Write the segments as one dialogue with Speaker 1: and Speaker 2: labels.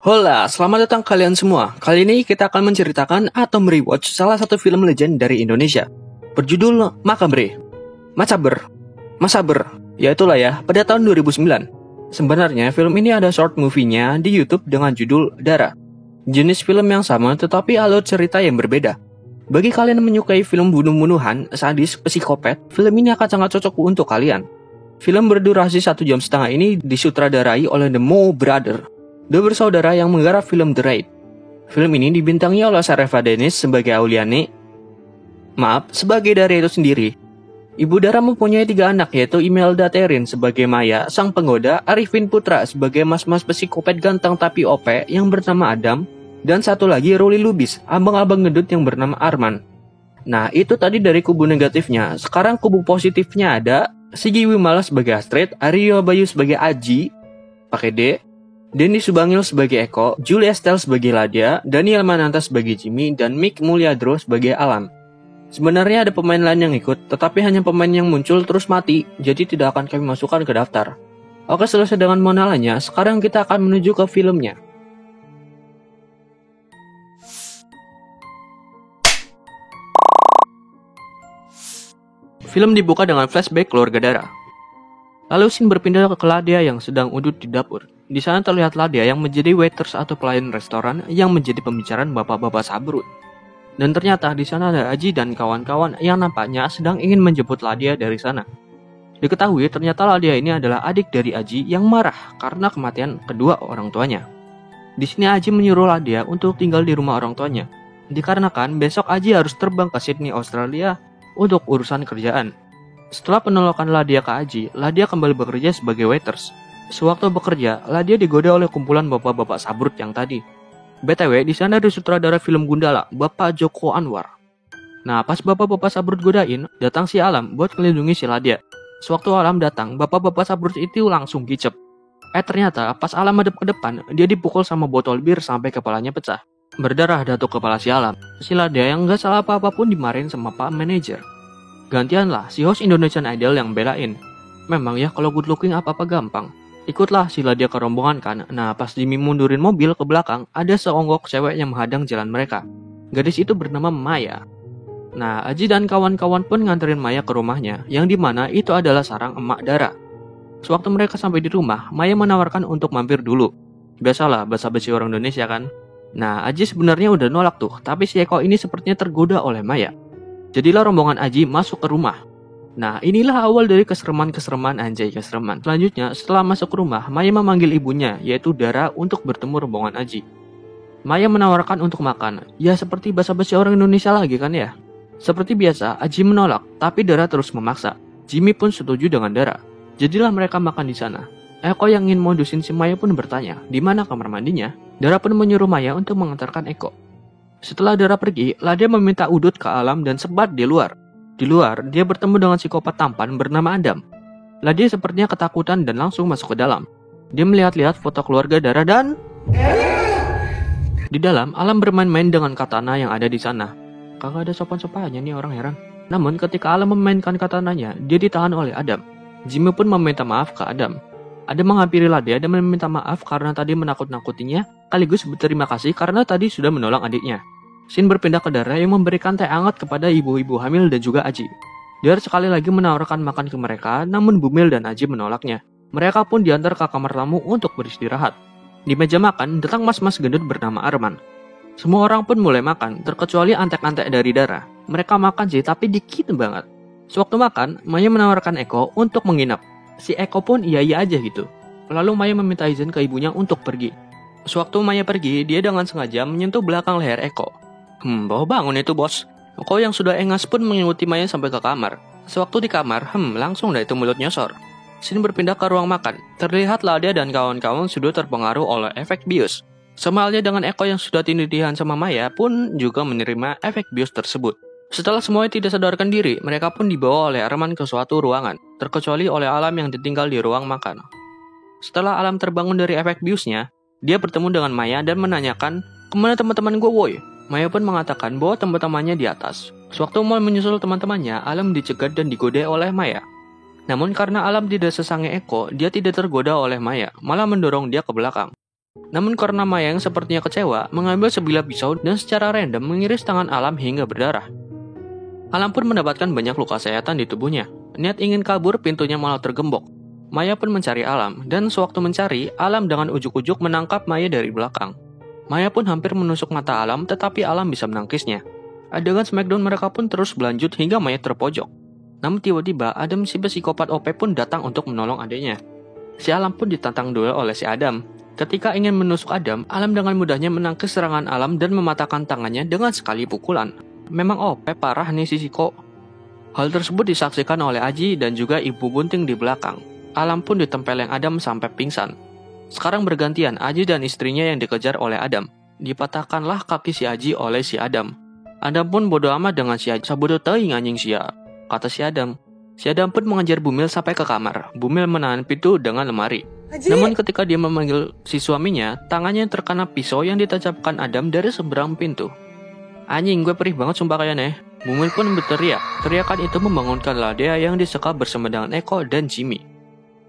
Speaker 1: Hola, selamat datang kalian semua. Kali ini kita akan menceritakan atau merewatch salah satu film legend dari Indonesia. Berjudul Makabre. Masaber. Ya itulah ya, pada tahun 2009. Sebenarnya film ini ada short movie-nya di YouTube dengan judul Dara. Jenis film yang sama tetapi alur cerita yang berbeda. Bagi kalian yang menyukai film bunuh-bunuhan, sadis, psikopat, film ini akan sangat cocok untuk kalian. Film berdurasi 1,5 jam ini disutradarai oleh The Mo Brother, dua bersaudara yang menggarap film The Raid. Film ini dibintangi oleh Sarefa Denis sebagai Auliani. Sebagai Dara itu sendiri. Ibu Dara mempunyai 3 anak, yaitu Imelda Terin sebagai Maya, sang penggoda, Arifin Putra sebagai mas-mas psikopat ganteng tapi OP yang bernama Adam, dan satu lagi Ruli Lubis, abang-abang gendut yang bernama Arman. Nah, itu tadi dari kubu negatifnya. Sekarang kubu positifnya ada Sigi Wimala sebagai Astrid, Aryo Bayu sebagai Aji, pakai D, Denny Subangil sebagai Eko, Julia Estelle sebagai Ladia, Daniel Mananta sebagai Jimmy, dan Mick Mulyadro sebagai Alam. Sebenarnya ada pemain lain yang ikut, tetapi hanya pemain yang muncul terus mati, jadi tidak akan kami masukkan ke daftar. Oke, selesai dengan mengenalnya, sekarang kita akan menuju ke filmnya. Film dibuka dengan flashback keluarga Dara. Lalu Sin berpindah ke Ladia yang sedang udut di dapur. Di sana terlihat Ladia yang menjadi waiters atau pelayan restoran yang menjadi pembicaraan bapak-bapak sabrut. Dan ternyata di sana ada Aji dan kawan-kawan yang nampaknya sedang ingin menjemput Ladia dari sana. Diketahui ternyata Ladia ini adalah adik dari Aji yang marah karena kematian kedua orang tuanya. Di sini Aji menyuruh Ladia untuk tinggal di rumah orang tuanya, dikarenakan besok Aji harus terbang ke Sydney, Australia untuk urusan kerjaan. Setelah penolakan Ladia ke Aji, Ladia kembali bekerja sebagai waiters. Sewaktu bekerja, Ladia digoda oleh kumpulan bapak-bapak sabrut yang tadi. BTW, di sana ada sutradara film Gundala, Bapak Joko Anwar. Nah, pas bapak-bapak sabrut godain, datang si Alam buat melindungi si Ladia. Sewaktu Alam datang, bapak-bapak sabrut itu langsung gicep. Ternyata pas Alam hadap ke depan, dia dipukul sama botol bir sampai kepalanya pecah. Berdarah datuk kepala si Alam. Si Ladia yang gak salah apa-apa pun dimarahin sama pak manajer. Gantianlah si host Indonesian Idol yang belain. Memang ya kalau good looking apa-apa gampang. Ikutlah si Ladia ke rombongan kan. Nah, pas Jimmy mundurin mobil ke belakang, ada seonggok cewek yang menghadang jalan mereka. Gadis itu bernama Maya. Nah, Aji dan kawan-kawan pun nganterin Maya ke rumahnya, yang dimana itu adalah sarang emak Dara. Sewaktu mereka sampai di rumah, Maya menawarkan untuk mampir dulu. Biasalah, basa-basi orang Indonesia kan. Nah, Aji sebenarnya udah nolak tuh, tapi si Eko ini sepertinya tergoda oleh Maya. Jadilah rombongan Aji masuk ke rumah. Nah, inilah awal dari kesereman anjay kesereman. Selanjutnya, setelah masuk ke rumah, Maya memanggil ibunya, yaitu Dara, untuk bertemu rombongan Aji. Maya menawarkan untuk makan. Ya, seperti basa-basi orang Indonesia lagi kan ya. Seperti biasa, Aji menolak, tapi Dara terus memaksa. Jimmy pun setuju dengan Dara. Jadilah mereka makan di sana. Eko yang ingin modusin si Maya pun bertanya, di mana kamar mandinya? Dara pun menyuruh Maya untuk mengantarkan Eko. Setelah Dara pergi, Ladia meminta udut ke Alam dan sebat di luar. Di luar, dia bertemu dengan psikopat tampan bernama Adam. Ladia sepertinya ketakutan dan langsung masuk ke dalam. Dia melihat-lihat foto keluarga Dara dan... Di dalam, Alam bermain-main dengan katana yang ada di sana. Kagak ada sopan-sopannya nih orang heran. Namun ketika Alam memainkan katananya, dia ditahan oleh Adam. Jimmy pun meminta maaf ke Adam. Adam menghampiri Ladia dan meminta maaf karena tadi menakut-nakutinya, sekaligus berterima kasih karena tadi sudah menolong adiknya. Sin berpindah ke Dara yang memberikan teh hangat kepada ibu-ibu hamil dan juga Aji. Dara sekali lagi menawarkan makan ke mereka, namun Bumil dan Aji menolaknya. Mereka pun diantar ke kamar tamu untuk beristirahat. Di meja makan, datang mas-mas gendut bernama Arman. Semua orang pun mulai makan, terkecuali antek-antek dari Dara. Mereka makan sih, tapi dikit banget. Sewaktu makan, Maya menawarkan Eko untuk menginap. Si Eko pun iya-iya aja gitu. Lalu Maya meminta izin ke ibunya untuk pergi. Sewaktu Maya pergi, dia dengan sengaja menyentuh belakang leher Eko. Bawa bangun itu bos. Eko yang sudah engas pun mengikuti Maya sampai ke kamar. Sewaktu di kamar, langsung dah itu mulut nyosor. Sin berpindah ke ruang makan. Terlihat Ladia dan kawan-kawan sudah terpengaruh oleh efek bius. Sama halnya dengan Eko yang sudah tindihan sama Maya pun juga menerima efek bius tersebut. Setelah semuanya tidak sadarkan diri, mereka pun dibawa oleh Arman ke suatu ruangan, terkecuali oleh Alam yang ditinggal di ruang makan. Setelah Alam terbangun dari efek biusnya, dia bertemu dengan Maya dan menanyakan, "Kemana teman-teman gue woi?" Maya pun mengatakan bahwa teman-temannya di atas. Sewaktu mau menyusul teman-temannya, Alam dicegat dan digoda oleh Maya. Namun karena Alam tidak sesange Eko, dia tidak tergoda oleh Maya, malah mendorong dia ke belakang. Namun karena Maya yang sepertinya kecewa, mengambil sebilah pisau dan secara random mengiris tangan Alam hingga berdarah. Alam pun mendapatkan banyak luka sayatan di tubuhnya. Niat ingin kabur, pintunya malah tergembok. Maya pun mencari Alam, dan sewaktu mencari, Alam dengan ujuk-ujuk menangkap Maya dari belakang. Maya pun hampir menusuk mata Alam, tetapi Alam bisa menangkisnya. Adegan smackdown mereka pun terus berlanjut hingga Maya terpojok. Namun tiba-tiba Adam si psikopat OP pun datang untuk menolong adiknya. Si Alam pun ditantang duel oleh si Adam. Ketika ingin menusuk Adam, Alam dengan mudahnya menangkis serangan Alam dan mematahkan tangannya dengan sekali pukulan. Memang OP parah nih si Siko. Hal tersebut disaksikan oleh Aji dan juga Ibu Bunting di belakang. Alam pun ditempeleng Adam sampai pingsan. Sekarang bergantian Aji dan istrinya yang dikejar oleh Adam. Dipatahkanlah kaki si Aji oleh si Adam. Adam pun bodoh amat dengan si Aji. Sabodo teuing anjing sia, kata si Adam. Si Adam pun mengejar Bumil sampai ke kamar. Bumil menahan pintu dengan lemari. Aji. Namun ketika dia memanggil si suaminya, tangannya terkena pisau yang ditancapkan Adam dari seberang pintu. Anjing, gue perih banget sumpah kayaknya. Bumil pun berteriak. Teriakan itu membangunkan Ladea yang disekap bersama dengan Eko dan Jimmy.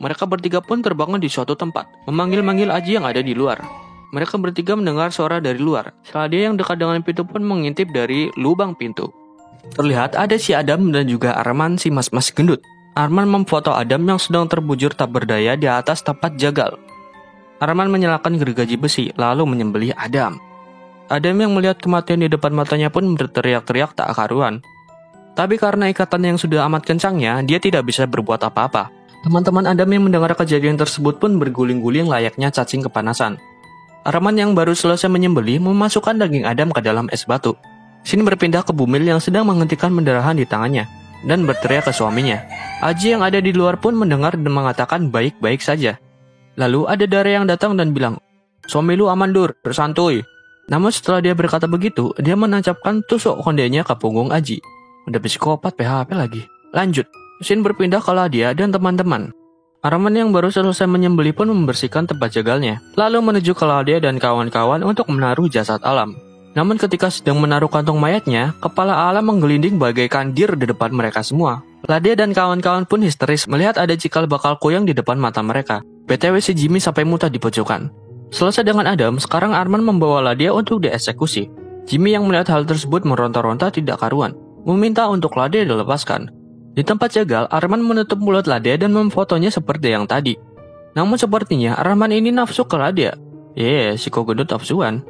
Speaker 1: Mereka bertiga pun terbangun di suatu tempat, memanggil-manggil Aji yang ada di luar. Mereka bertiga mendengar suara dari luar. Ladea yang dekat dengan pintu pun mengintip dari lubang pintu. Terlihat ada si Adam dan juga Arman si mas-mas gendut. Arman memfoto Adam yang sedang terbujur tak berdaya di atas tempat jagal. Arman menyalakan gergaji besi lalu menyembelih Adam. Adam yang melihat kematian di depan matanya pun berteriak-teriak tak karuan. Tapi karena ikatan yang sudah amat kencangnya, dia tidak bisa berbuat apa-apa. Teman-teman Adam yang mendengar kejadian tersebut pun berguling-guling layaknya cacing kepanasan. Arman yang baru selesai menyembelih memasukkan daging Adam ke dalam es batu. Sini berpindah ke Bumil yang sedang menghentikan pendarahan di tangannya dan berteriak ke suaminya. Aji yang ada di luar pun mendengar dan mengatakan baik-baik saja. Lalu ada Dara yang datang dan bilang, "Suami lu aman Dur, bersantuy." Namun setelah dia berkata begitu, dia menancapkan tusuk kondenya ke punggung Aji. Udah psikopat PHP lagi. Lanjut, Shin berpindah ke Ladia dan teman-teman. Arman yang baru selesai menyembelih pun membersihkan tempat jagalnya, lalu menuju ke Ladia dan kawan-kawan untuk menaruh jasad Alam. Namun ketika sedang menaruh kantong mayatnya, kepala Alam menggelinding bagaikan dir di depan mereka semua. Ladia dan kawan-kawan pun histeris melihat ada cikal bakal koyang di depan mata mereka. BTW si Jimmy sampai muntah di pojokan. Selesai dengan Adam, sekarang Arman membawa Ladia untuk dieksekusi. Jimmy yang melihat hal tersebut meronta-ronta tidak karuan, meminta untuk Ladia dilepaskan. Di tempat jagal, Arman menutup mulut Ladia dan memfotonya seperti yang tadi. Namun sepertinya Arman ini nafsu ke Ladia. Si gendut nafsuan.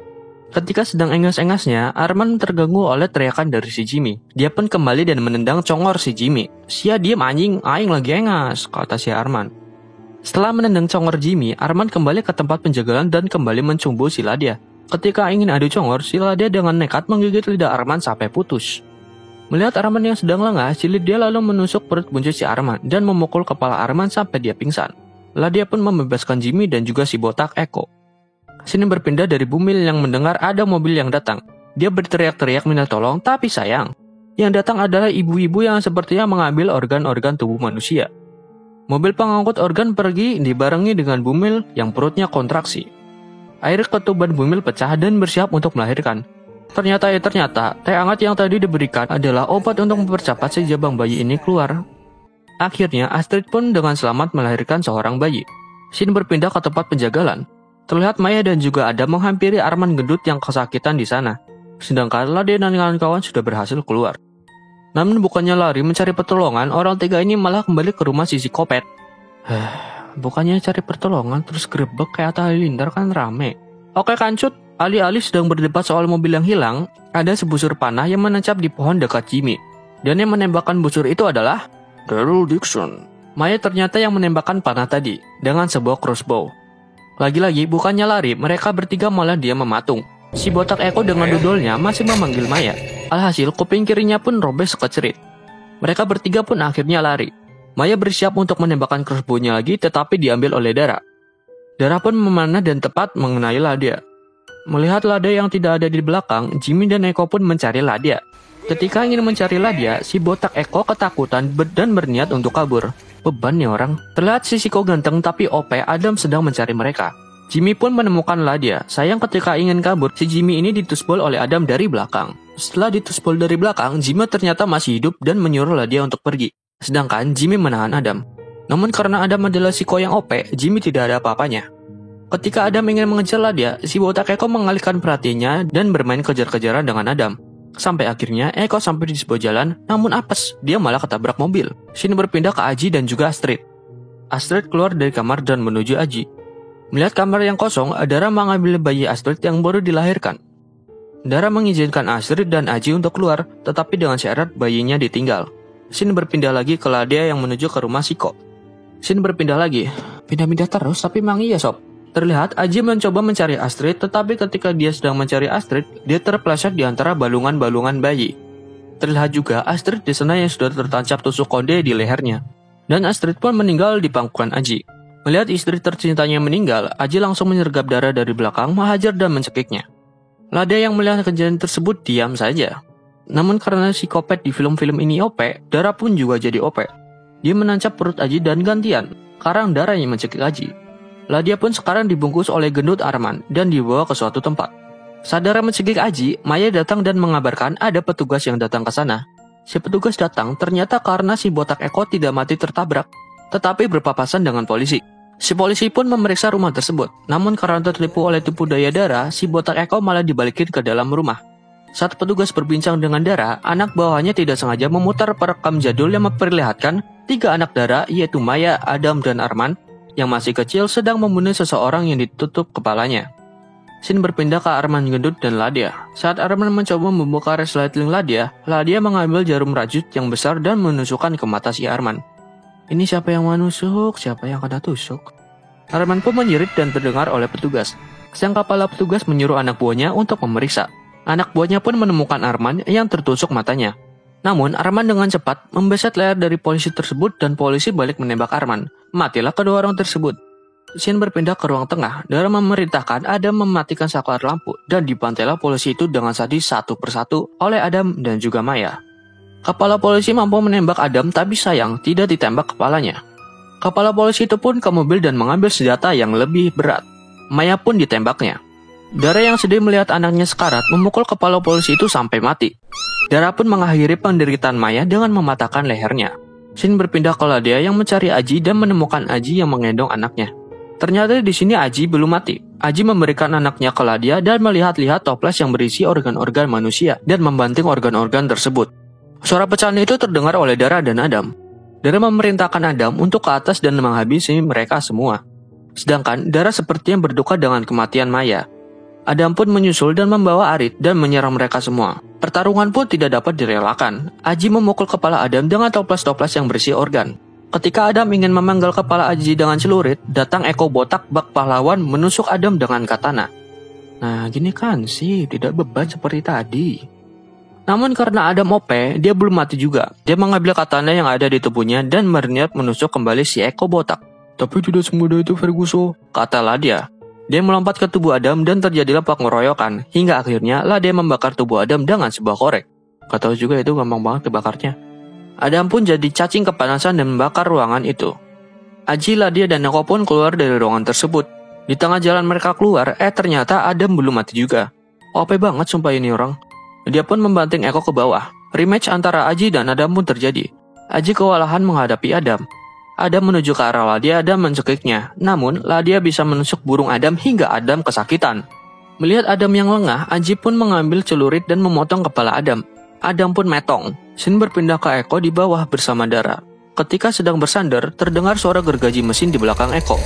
Speaker 1: Ketika sedang engas-engasnya, Arman terganggu oleh teriakan dari si Jimmy. Dia pun kembali dan menendang congor si Jimmy. "Sia diem anjing, aing lagi engas," kata si Arman. Setelah menendang congor Jimmy, Arman kembali ke tempat penjagalan dan kembali mencumbu si Ladia. Ketika ingin adu congor, si Ladia dengan nekat menggigit lidah Arman sampai putus. Melihat Arman yang sedang lengah, si Ladia lalu menusuk perut buncit si Arman dan memukul kepala Arman sampai dia pingsan. Ladia pun membebaskan Jimmy dan juga si botak Eko. Sini berpindah dari Bumil yang mendengar ada mobil yang datang. Dia berteriak-teriak minta tolong, tapi sayang. Yang datang adalah ibu-ibu yang sepertinya mengambil organ-organ tubuh manusia. Mobil pengangkut organ pergi dibarengi dengan Bumil yang perutnya kontraksi. Air ketuban Bumil pecah dan bersiap untuk melahirkan. Ternyata teh hangat yang tadi diberikan adalah obat untuk mempercepat si jabang bayi ini keluar. Akhirnya Astrid pun dengan selamat melahirkan seorang bayi. Shin berpindah ke tempat penjagalan. Terlihat Maya dan juga Adam menghampiri Arman gendut yang kesakitan di sana. Sedangkan Ladia dan kawan-kawan sudah berhasil keluar. Namun bukannya lari mencari pertolongan, orang tiga ini malah kembali ke rumah si psikopat. Bukannya cari pertolongan terus grebek kayak Atta Halilintar kan rame. Oke kancut, alih-alih sedang berdebat soal mobil yang hilang, ada sebusur panah yang menancap di pohon dekat Jimmy. Dan yang menembakkan busur itu adalah Daryl Dixon. Maya ternyata yang menembakkan panah tadi dengan sebuah crossbow. Lagi-lagi bukannya lari, mereka bertiga malah dia mematung. Si botak Eko dengan dudulnya masih memanggil Maya. Alhasil kuping kirinya pun robek sekecerit. Mereka bertiga pun akhirnya lari. Maya bersiap untuk menembakkan crossbow-nya lagi tetapi diambil oleh Dara. Dara pun memanah dan tepat mengenai Ladia. Melihat Ladia yang tidak ada di belakang, Jimmy dan Eko pun mencari Ladia. Ketika ingin mencari Ladia, si botak Eko ketakutan dan berniat untuk kabur. Beban nih orang. Terlihat si Siko ganteng tapi OP Adam sedang mencari mereka. Jimmy pun menemukan Ladia. Sayang ketika ingin kabur, si Jimmy ini ditusbol oleh Adam dari belakang. Setelah ditusbol dari belakang, Jimmy ternyata masih hidup dan menyuruh Ladia untuk pergi. Sedangkan Jimmy menahan Adam. Namun karena Adam adalah Siko yang OP, Jimmy tidak ada apa-apanya. Ketika Adam ingin mengejar Ladia, si botak Eko mengalihkan perhatiannya dan bermain kejar-kejaran dengan Adam. Sampai akhirnya Eko sampai di sebuah jalan, namun apes, dia malah ketabrak mobil. Scene berpindah ke Aji dan juga Astrid. Astrid keluar dari kamar dan menuju Aji. Melihat kamar yang kosong, Dara mengambil bayi Astrid yang baru dilahirkan. Dara mengizinkan Astrid dan Aji untuk keluar, tetapi dengan syarat bayinya ditinggal. Scene berpindah lagi ke Ladia yang menuju ke rumah Siko. Scene berpindah lagi. Pindah-pindah terus, tapi memang iya sob. Terlihat Aji mencoba mencari Astrid, tetapi ketika dia sedang mencari Astrid, dia terpeleset di antara balungan-balungan bayi. Terlihat juga Astrid di sana yang sudah tertancap tusuk konde di lehernya. Dan Astrid pun meninggal di pangkuan Aji. Melihat istri tercintanya meninggal, Aji langsung menyergap Dara dari belakang, menghajar dan mencekiknya. Ladia yang melihat kejadian tersebut diam saja. Namun karena psikopat di film-film ini OP, Dara pun juga jadi OP. Dia menancap perut Aji dan gantian. Sekarang Dara yang mencekik Aji. Ladia pun sekarang dibungkus oleh gendut Arman dan dibawa ke suatu tempat. Saat Dara mencekik Aji, Maya datang dan mengabarkan ada petugas yang datang ke sana. Si petugas datang ternyata karena si botak Eko tidak mati tertabrak, tetapi berpapasan dengan polisi. Si polisi pun memeriksa rumah tersebut, namun karena tertipu oleh tipu daya Dara, si botak Eko malah dibalikin ke dalam rumah. Saat petugas berbincang dengan Dara, anak bawahnya tidak sengaja memutar perekam jadul yang memperlihatkan 3 anak Dara, yaitu Maya, Adam, dan Arman, yang masih kecil sedang membunuh seseorang yang ditutup kepalanya. Scene berpindah ke Arman gendut dan Ladia. Saat Arman mencoba membuka resleting Ladia, Ladia mengambil jarum rajut yang besar dan menusukkan ke mata si Arman. Ini siapa yang menusuk, siapa yang kena tusuk? Arman pun menjerit dan terdengar oleh petugas. Sang kepala petugas menyuruh anak buahnya untuk memeriksa. Anak buahnya pun menemukan Arman yang tertusuk matanya. Namun, Arman dengan cepat membeset leher dari polisi tersebut dan polisi balik menembak Arman. Matilah kedua orang tersebut. Scene berpindah ke ruang tengah. Dara memerintahkan Adam mematikan saklar lampu dan dibantailah polisi itu dengan sadis satu persatu oleh Adam dan juga Maya. Kepala polisi mampu menembak Adam tapi sayang tidak ditembak kepalanya. Kepala polisi itu pun ke mobil dan mengambil senjata yang lebih berat. Maya pun ditembaknya. Dara yang sedih melihat anaknya sekarat memukul kepala polisi itu sampai mati. Dara pun mengakhiri penderitaan Maya dengan mematahkan lehernya. Scene berpindah ke Ladia yang mencari Aji dan menemukan Aji yang menggendong anaknya. Ternyata di sini Aji belum mati. Aji memberikan anaknya ke Ladia dan melihat-lihat toples yang berisi organ-organ manusia dan membanting organ-organ tersebut. Suara pecahan itu terdengar oleh Dara dan Adam. Dara memerintahkan Adam untuk ke atas dan menghabisi mereka semua. Sedangkan Dara sepertinya berduka dengan kematian Maya. Adam pun menyusul dan membawa Arit dan menyerang mereka semua. Pertarungan pun tidak dapat direlakan. Aji memukul kepala Adam dengan toples-toples yang berisi organ. Ketika Adam ingin memenggal kepala Aji dengan celurit, datang Eko botak bak pahlawan menusuk Adam dengan katana. Nah, gini kan sih, tidak beban seperti tadi. Namun karena Adam OP, dia belum mati juga. Dia mengambil katana yang ada di tubuhnya dan berniat menusuk kembali si Eko botak. Tapi tidak semudah itu Ferguson, kata Ladia. Dia melompat ke tubuh Adam dan terjadilah pengeroyokan, hingga akhirnya Ladia membakar tubuh Adam dengan sebuah korek. Kata juga itu gampang banget kebakarnya. Adam pun jadi cacing kepanasan dan membakar ruangan itu. Aji, Ladia, dan Eko pun keluar dari ruangan tersebut. Di tengah jalan mereka keluar, ternyata Adam belum mati juga. OP banget sumpah ini orang. Dia pun membanting Eko ke bawah. Rematch antara Aji dan Adam pun terjadi. Aji kewalahan menghadapi Adam. Adam menuju ke arah Ladia dan mencekiknya. Namun, Ladia bisa menusuk burung Adam hingga Adam kesakitan. Melihat Adam yang lengah, Aji pun mengambil celurit dan memotong kepala Adam. Adam pun metong. Scene berpindah ke Eko di bawah bersama Dara. Ketika sedang bersandar, terdengar suara gergaji mesin di belakang Eko.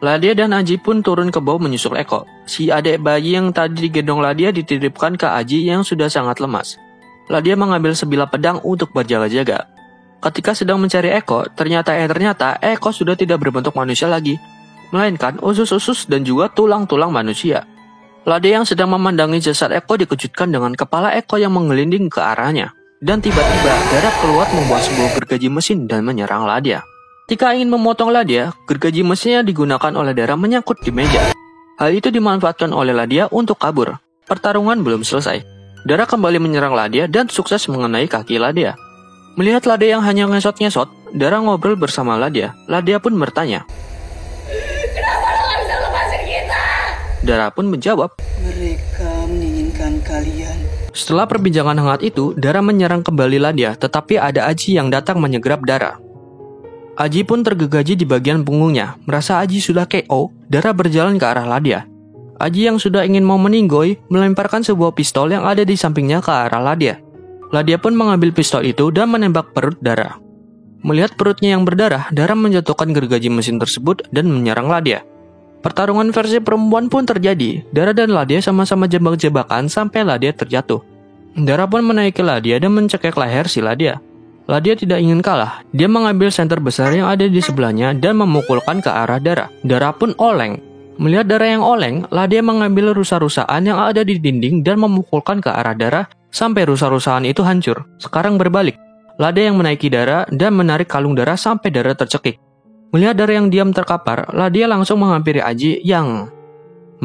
Speaker 1: Ladia dan Aji pun turun ke bawah menyusul Eko. Si adik bayi yang tadi digendong Ladia dititipkan ke Aji yang sudah sangat lemas. Ladia mengambil sebilah pedang untuk berjaga-jaga. Ketika sedang mencari Eko, ternyata Eko sudah tidak berbentuk manusia lagi, melainkan usus-usus dan juga tulang-tulang manusia. Ladia yang sedang memandangi jasad Eko dikejutkan dengan kepala Eko yang menggelinding ke arahnya. Dan tiba-tiba Dara keluar membawa sebuah gergaji mesin dan menyerang Ladia. Ketika ingin memotong Ladia, gergaji mesin yang digunakan oleh Dara menyangkut di meja. Hal itu dimanfaatkan oleh Ladia untuk kabur. Pertarungan belum selesai. Dara kembali menyerang Ladia dan sukses mengenai kaki Ladia. Melihat Ladia yang hanya ngesot-ngesot, Dara ngobrol bersama Ladia. Ladia pun bertanya, "Kenapa lo gak bisa lepasin kita?" Dara pun menjawab,
Speaker 2: "Mereka menginginkan kalian."
Speaker 1: Setelah perbincangan hangat itu, Dara menyerang kembali Ladia, tetapi ada Aji yang datang menyegrap Dara. Aji pun tergegaji di bagian punggungnya. Merasa Aji sudah KO, Dara berjalan ke arah Ladya. Aji yang sudah ingin mau meninggoy, melemparkan sebuah pistol yang ada di sampingnya ke arah Ladya. Ladya pun mengambil pistol itu dan menembak perut Dara. Melihat perutnya yang berdarah, Dara menjatuhkan gergaji mesin tersebut dan menyerang Ladya. Pertarungan versi perempuan pun terjadi. Dara dan Ladya sama-sama jebak-jebakan sampai Ladya terjatuh. Dara pun menaiki Ladya dan mencekik leher si Ladya. Ladya tidak ingin kalah. Dia mengambil senter besar yang ada di sebelahnya dan memukulkan ke arah Dara. Dara pun oleng. Melihat Dara yang oleng, Ladya mengambil rusa-rusaan yang ada di dinding dan memukulkan ke arah Dara sampai rusa-rusaan itu hancur. Sekarang berbalik. Ladya yang menaiki Dara dan menarik kalung Dara sampai Dara tercekik. Melihat Dara yang diam terkapar, Ladya langsung menghampiri Aji yang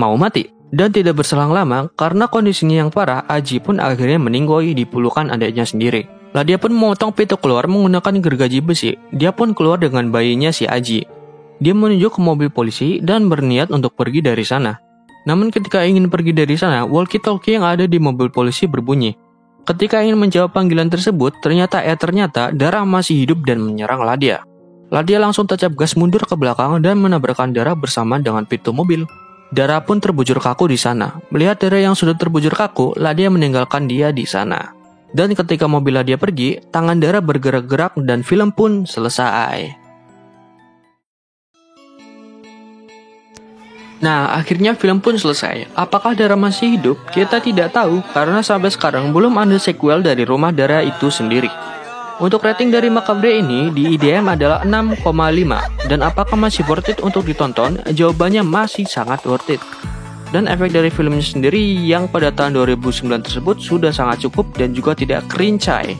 Speaker 1: mau mati. Dan tidak berselang lama, karena kondisinya yang parah, Aji pun akhirnya meninggoy di pelukan adiknya sendiri. Ladya pun memotong pintu keluar menggunakan gergaji besi. Dia pun keluar dengan bayinya si Aji. Dia menuju ke mobil polisi dan berniat untuk pergi dari sana. Namun ketika ingin pergi dari sana, walkie-talkie yang ada di mobil polisi berbunyi. Ketika ingin menjawab panggilan tersebut, ternyata Dara masih hidup dan menyerang Ladya. Ladya langsung tancap gas mundur ke belakang dan menabrakkan Dara bersama dengan pintu mobil. Dara pun terbujur kaku di sana. Melihat Dara yang sudah terbujur kaku, Ladya meninggalkan dia di sana. Dan ketika mobil Ladya pergi, tangan Dara bergerak-gerak dan film pun selesai. Nah, akhirnya film pun selesai. Apakah Dara masih hidup? Kita tidak tahu, karena sampai sekarang belum ada sequel dari Rumah Dara itu sendiri. Untuk rating dari Macabre ini di IDM adalah 6,5. Dan apakah masih worth it untuk ditonton? Jawabannya masih sangat worth it. Dan efek dari filmnya sendiri yang pada tahun 2009 tersebut sudah sangat cukup dan juga tidak kerincai.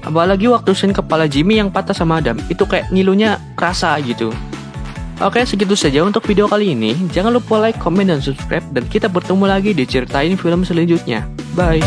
Speaker 1: Apalagi waktu scene kepala Jimmy yang patah sama Adam, itu kayak ngilunya kerasa gitu. Oke, segitu saja untuk video kali ini. Jangan lupa like, komen, dan subscribe. Dan kita bertemu lagi di ceritain film selanjutnya. Bye!